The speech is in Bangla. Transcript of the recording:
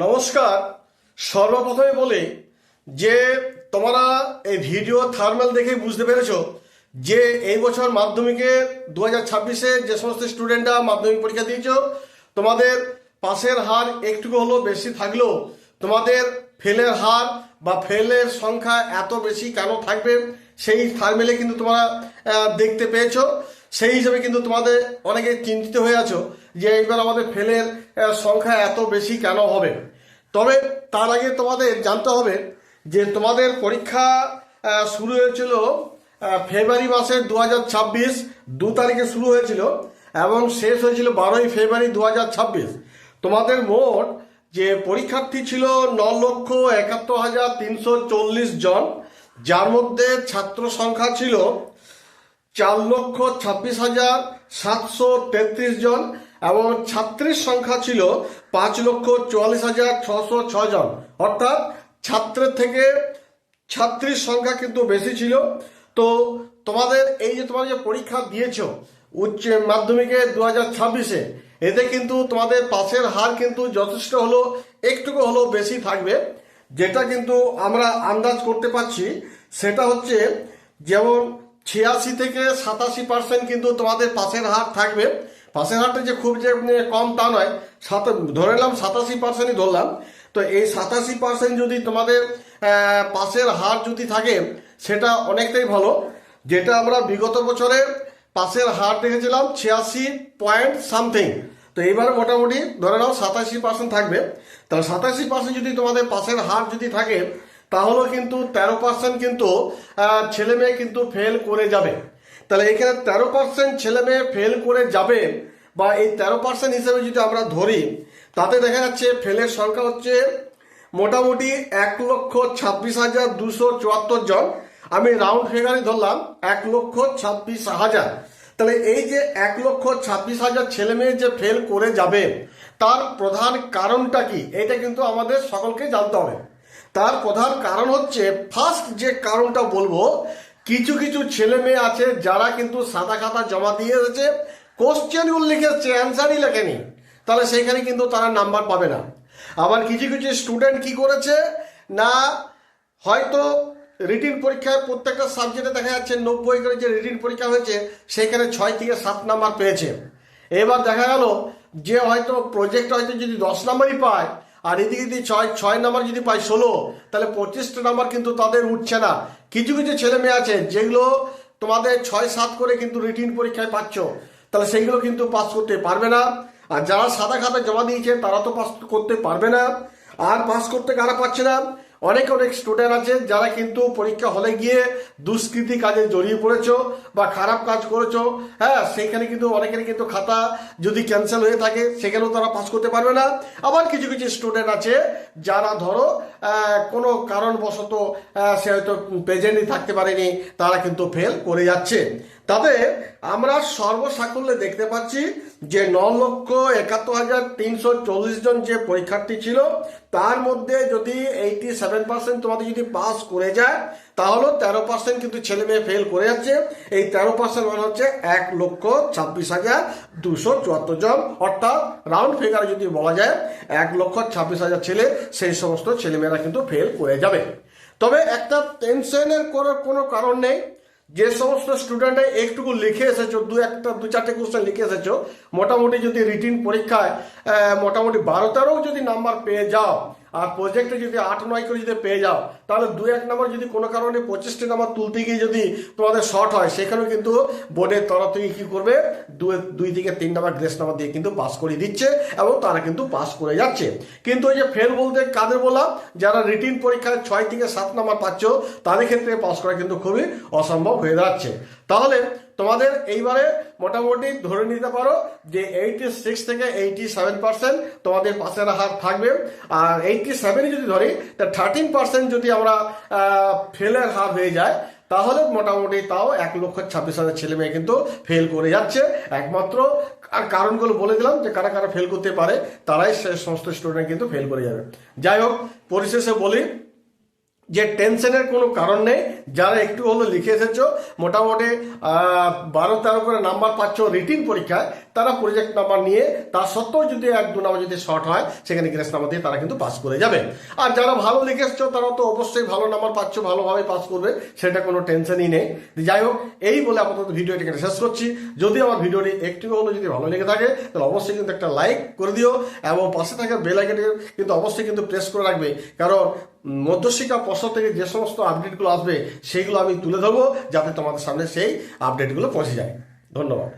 নমস্কার। সর্বপ্রথমে বলি যে তোমরা এই ভিডিও থার্মাল দেখে বুঝতে পেরেছো যে এই বছর মাধ্যমিকে 2026-এ যে সমস্ত স্টুডেন্টরা মাধ্যমিক পরীক্ষা দিয়েছো তোমাদের পাসের হার একটু হলেও বেশি থাকলেও তোমাদের ফেলের হার বা ফেলের সংখ্যা এত বেশি কেন থাকবে সেই থার্মেলে কিন্তু তোমরা দেখতে পেয়েছো। সেই হিসেবে কিন্তু তোমাদের অনেকে চিন্তিত হয়ে আছো যে এইবার আমাদের ফেলের সংখ্যা এত বেশি কেন হবে। তবে তার আগে তোমাদের জানতে হবে যে তোমাদের পরীক্ষা শুরু হয়েছিল ফেব্রুয়ারি মাসের 2 তারিখে শুরু হয়েছিল এবং শেষ হয়েছিল 12 ফেব্রুয়ারি 2026। তোমাদের মোট যে পরীক্ষার্থী ছিল 9,71,340 জন, যার মধ্যে ছাত্র সংখ্যা ছিল 4,26,733 জন এবং ছাত্রীর সংখ্যা ছিল 5,44,606 জন। অর্থাৎ ছাত্রের থেকে ছাত্রীর সংখ্যা কিন্তু বেশি ছিল। তো তোমাদের এই যে তোমরা যে পরীক্ষা দিয়েছ উচ্চ মাধ্যমিকে 2026-এ, এতে কিন্তু তোমাদের পাসের হার কিন্তু যথেষ্ট হলো একটুকু হলো বেশি থাকবে। যেটা কিন্তু আমরা আন্দাজ করতে পারছি সেটা হচ্ছে যেমন 86 থেকে 87% কিন্তু তোমাদের পাসের হার থাকবে। পাসের হারটা যে খুব যে কম তা নয়, ধরে নিলাম 87%ই ধরলাম। তো এই 87% যদি তোমাদের পাসের হার যদি থাকে সেটা অনেকটাই ভালো। যেটা আমরা বিগত বছরে পাসের হার দেখেছিলাম 86 পয়েন্ট সামথিং। তো এইবার মোটামুটি ধরে নাও 87% থাকবে। তাহলে 87% যদি তোমাদের পাসের হার যদি থাকে তাহলেও কিন্তু 13% কিন্তু ছেলে মেয়ে কিন্তু ফেল করে যাবে। তাহলে এখানে 13% ছেলে মেয়ে ফেল করে যাবে বা এই 13% হিসেবে যদি আমরা ধরি, তাতে দেখা যাচ্ছে ফেলের সংখ্যা হচ্ছে মোটামুটি 1,26,274 জন। আমি রাউন্ড ফিগারই ধরলাম 1,26,000। তাহলে এই যে 1,26,000 ছেলে মেয়ে যে ফেল করে যাবে তার প্রধান কারণটা কি, এটা কিন্তু আমাদের সকলকে জানতে হবে। তার প্রধান কারণ হচ্ছে, ফার্স্ট যে কারণটা বলবো, কিছু কিছু ছেলে মেয়ে আছে যারা কিন্তু সাদা খাতা জমা দিয়ে এসেছে, কোশ্চেনগুলো লিখেছে, অ্যান্সারই লেখেনি, তাহলে সেইখানে কিন্তু তারা নাম্বার পাবে না। আবার কিছু কিছু স্টুডেন্ট কি করেছে না, হয়তো রিটিন পরীক্ষায় প্রত্যেকটা সাবজেক্টে দেখা যাচ্ছে 90 করে যে রিটিন পরীক্ষা হয়েছে সেখানে 6 থেকে 7 নাম্বার পেয়েছে। এবার দেখা গেল যে হয়তো প্রজেক্ট হয়তো যদি 10 নাম্বারই পায় আর এদিকে যদি 6 নাম্বার যদি পায় 16, তাহলে 25টা নাম্বার কিন্তু তাদের উঠছে না। কিছু কিছু ছেলে মেয়ে আছে যেগুলো তোমাদের 6-7 করে কিন্তু রিটিন পরীক্ষায় পাচ্ছ, তাহলে সেইগুলো কিন্তু পাস করতে পারবে না। আর যারা সাদা খাতা জমা দিয়েছে তারা তো পাস করতে পারবে না। আর পাস করতে কারা পাচ্ছে না, অনেক স্টুডেন্ট আছে যারা কিন্তু পরীক্ষা হলে গিয়ে দুষ্কৃতি কাজে জড়িয়ে পড়েছো বা খারাপ কাজ করেছো। হ্যাঁ, সেইখানে কিন্তু অনেকেরই কিন্তু খাতা যদি ক্যান্সেল হয়ে থাকে সেখানেও তারা পাস করতে পারবে না। আবার কিছু কিছু স্টুডেন্ট আছে যারা ধরো কোনো কারণবশত সে হয়তো প্রেজেন্টই থাকতে পারেনি, তারা কিন্তু ফেল করে যাচ্ছে। তবে আমরা সর্বসাকুল্যে দেখতে পাচ্ছি যে 9,71,340 জন যে পরীক্ষার্থী ছিল তার মধ্যে যদি 87% তোমাদের যদি পাস করে যায় তাহলে 13% কিন্তু ছেলে মেয়ে ফেল করে যাচ্ছে। এই 13% মানে হচ্ছে 1,26,274 জন। অর্থাৎ রাউন্ড ফিগারে যদি বলা যায় 1,26,000 ছেলে, সেই সমস্ত ছেলেমেয়েরা কিন্তু ফেল করে যাবে। তবে একটা টেনশনের করার কোনো কারণ নেই। যে সমস্ত স্টুডেন্ট একটুকু লিখে এসেছো, 2-4টে কোশ্চেন লিখে এসেছো, মোটামুটি যদি রিটিন পরীক্ষায় মোটামুটি 12-13 যদি নাম্বার পেয়ে যাও আর প্রজেক্টে যদি 8-9 করে যদি পেয়ে যাও, তাহলে 2-1 নাম্বার যদি কোনো কারণে 25টি নাম্বার তুলতে গিয়ে যদি তোমাদের শর্ট হয়, সেখানেও কিন্তু বোর্ডের তরফ থেকে কি করবে, 2 থেকে 3 নাম্বার গ্রেস নাম্বার দিয়ে কিন্তু পাস করে দিচ্ছে এবং তারা কিন্তু পাস করে যাচ্ছে। কিন্তু ওই যে ফেল বলতে কাদের বললাম, যারা রিটিন পরীক্ষায় 6 থেকে 7 নাম্বার পাচ্ছ তাদের ক্ষেত্রে পাস করা কিন্তু খুবই অসম্ভব হয়ে যাচ্ছে। তাহলে তোমাদের এইবারে মোটামুটি ধরে নিতে পারো যে 86 থেকে 87% তোমাদের পাসের হার থাকবে। আর 87 যদি ধরি তা 13% যদি আমরা ফেলের হার হয়ে যায় তাহলে মোটামুটি তাও 1,26,000 ছেলে মেয়ে কিন্তু ফেল করে যাচ্ছে। একমাত্র কারণগুলো বলে দিলাম যে কারা কারা ফেল করতে পারে, তারাই সে সমস্ত স্টুডেন্ট কিন্তু ফেল করে যাবে। যাই হোক, পরিশেষে বলি যে টেনশনের কোনো কারণ নেই। যারা একটু হলো লিখে এসেছো, মোটামুটি 12-13 করে নাম্বার পাচ্ছ রিটিন পরীক্ষায়, তারা প্রজেক্ট নাম্বার নিয়ে তার সত্ত্বেও যদি 1-2 নাম্বার যদি শর্ট হয় সেখানে গ্রেস নাম্বার দিয়ে তারা কিন্তু পাস করে যাবে। আর যারা ভালো লিখেছো তারা তো অবশ্যই ভালো নাম্বার পাচ্ছ, ভালোভাবে পাস করবে, সেটা কোনো টেনশনই নেই। যাই হোক, এই বলে আপাতত ভিডিওটি এখানে শেষ করছি। যদি আমার ভিডিওটি একটু হলেও যদি ভালো লেগে থাকে তাহলে অবশ্যই কিন্তু একটা লাইক করে দিও এবং পাশে থাকা বেল আইকনটি কিন্তু অবশ্যই কিন্তু প্রেস করে রাখবে, কারণ মধ্যশিক্ষা পর্ষদ থেকে যে সমস্ত আপডেটগুলো আসবে সেইগুলো আমি তুলে ধরবো যাতে তোমাদের সামনে সেই আপডেটগুলো পৌঁছে যায়। ধন্যবাদ।